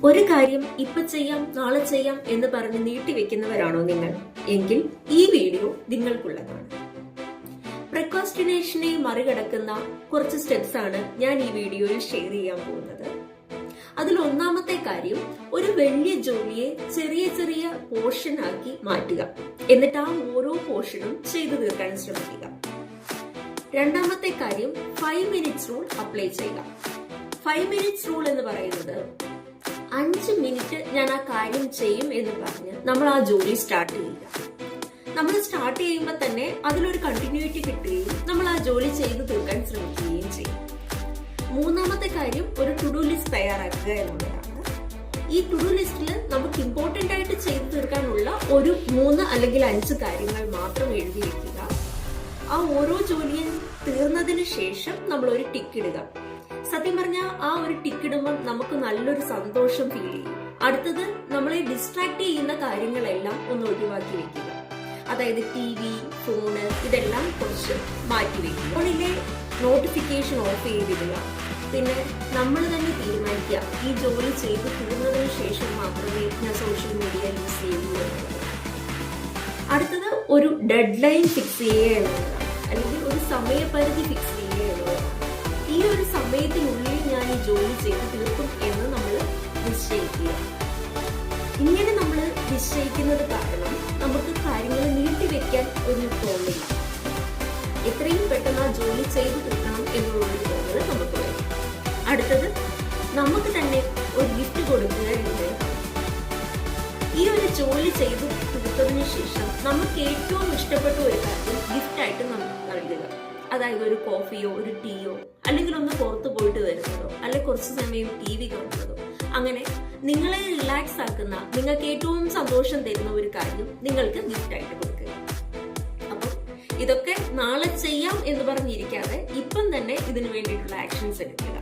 ഒരു കാര്യം ഇപ്പൊ ചെയ്യാം നാളെ ചെയ്യാം എന്ന് പറഞ്ഞ് നീട്ടിവെക്കുന്നവരാണോ നിങ്ങൾ? എങ്കിൽ ഈ വീഡിയോ നിങ്ങൾക്കുള്ളതാണ്. പ്രൊക്രാസ്റ്റിനേഷനെ മറികടക്കുന്ന കുറച്ച് സ്റ്റെപ്സ് ആണ് ഞാൻ ഈ വീഡിയോയിൽ ഷെയർ ചെയ്യാൻ പോകുന്നത്. അതിൽ ഒന്നാമത്തെ കാര്യം, ഒരു വലിയ ജോലിയെ ചെറിയ ചെറിയ പോർഷൻ ആക്കി മാറ്റുക, എന്നിട്ട് ആ ഓരോ പോർഷനും ചെയ്തു തീർക്കാൻ ശ്രമിക്കുക. രണ്ടാമത്തെ കാര്യം, 5 minutes റൂൾ അപ്ലൈ ചെയ്യുക. 5 minutes റൂൾ എന്ന് പറയുന്നത് 5 മിനിറ്റ് ഞാൻ ആ കാര്യം ചെയ്യും എന്ന് പറഞ്ഞ് നമ്മൾ ആ ജോലി സ്റ്റാർട്ട് ചെയ്യുക. നമ്മൾ സ്റ്റാർട്ട് ചെയ്യുമ്പോൾ തന്നെ അതിലൊരു കണ്ടിന്യൂറ്റി കിട്ടുകയും നമ്മൾ ആ ജോലി ചെയ്തു തീർക്കാൻ ശ്രമിക്കുകയും ചെയ്യും. മൂന്നാമത്തെ കാര്യം, ഒരു ടു ഡു ലിസ്റ്റ് തയ്യാറാക്കുക എന്നുള്ളതാണ്. ഈ ടു ഡു ലിസ്റ്റിൽ നമുക്ക് ഇമ്പോർട്ടന്റ് ആയിട്ട് ചെയ്തു തീർക്കാനുള്ള ഒരു 3 അല്ലെങ്കിൽ 5 കാര്യങ്ങൾ മാത്രം എഴുതി വെക്കുക. ആ ഓരോ ജോലിയും തീർന്നതിന് ശേഷം നമ്മൾ ഒരു ടിക്ക് ഇടുക. സത്യം പറഞ്ഞാൽ ആ ഒരു ടിക്ക് ഇടുമ്പോൾ നമുക്ക് നല്ലൊരു സന്തോഷം ഫീൽ ചെയ്യും. അടുത്തത്, നമ്മളെ ഡിസ്ട്രാക്ട് ചെയ്യുന്ന കാര്യങ്ങളെല്ലാം ഒന്ന് ഒഴിവാക്കി വെക്കുക. അതായത് TV, ഫോണ്, ഇതെല്ലാം കുറച്ച് മാറ്റി വെക്കുക. ഫോണിലെ നോട്ടിഫിക്കേഷൻ ഓഫ് ചെയ്തിടുക. പിന്നെ നമ്മൾ തന്നെ തീരുമാനിക്കുക, ഈ ജോലി ചെയ്ത് തീർന്നതിന് ശേഷം മാത്രമേ ഞാൻ സോഷ്യൽ മീഡിയ യൂസ് ചെയ്യുള്ളൂ എന്നുള്ളത്. അടുത്തത്, ഒരു ഡെഡ് ലൈൻ ഫിക്സ് ചെയ്യുക എന്നുള്ളതാണ്, അല്ലെങ്കിൽ ഒരു സമയപരിധി ഫിക്സ് ചെയ്യുക എന്നുള്ളതാണ്. ഈ ഒരു സമയത്തിനുള്ളിൽ ഞാൻ ഈ ജോലി ചെയ്ത് തീർക്കും എന്ന് നമ്മൾ നിശ്ചയിക്കുക. ഇങ്ങനെ നമ്മൾ നിശ്ചയിക്കുന്നത് കാരണം നമുക്ക് കാര്യങ്ങൾ നീട്ടിവെക്കാൻ ഒരു തോന്നില്ല. എത്രയും പെട്ടെന്ന് ആ ജോലി ചെയ്ത് തീർക്കണം എന്നുള്ളൊരു തോന്നൽ നമുക്ക് വരും. അടുത്തത്, നമുക്ക് തന്നെ ഒരു ഗിഫ്റ്റ് കൊടുക്കുക എന്നുള്ളതാണ്. ഈ ഒരു ജോലി ചെയ്ത് തീർത്തതിന് ശേഷം നമുക്ക് ഏറ്റവും ഇഷ്ടപ്പെട്ട ഒരു കാര്യം ഗിഫ്റ്റായിട്ട് നമുക്ക് നൽകുക. അതായത് ഒരു കോഫിയോ ഒരു ടീയോ, അല്ലെങ്കിൽ ഒന്ന് പുറത്ത് പോയിട്ട് വരുന്നതോ, അല്ലെങ്കിൽ കുറച്ച് സമയം TV കാണുന്നതോ, അങ്ങനെ നിങ്ങളെ റിലാക്സ് ആക്കുന്ന, നിങ്ങൾക്ക് ഏറ്റവും സന്തോഷം തരുന്ന ഒരു കാര്യം നിങ്ങൾക്ക് ഗിഫ്റ്റായിട്ട് കൊടുക്കുക. അപ്പം ഇതൊക്കെ നാളെ ചെയ്യാം എന്ന് പറഞ്ഞിരിക്കാതെ ഇപ്പം തന്നെ ഇതിനു വേണ്ടിയിട്ടുള്ള ആക്ഷൻസ് എടുക്കുക.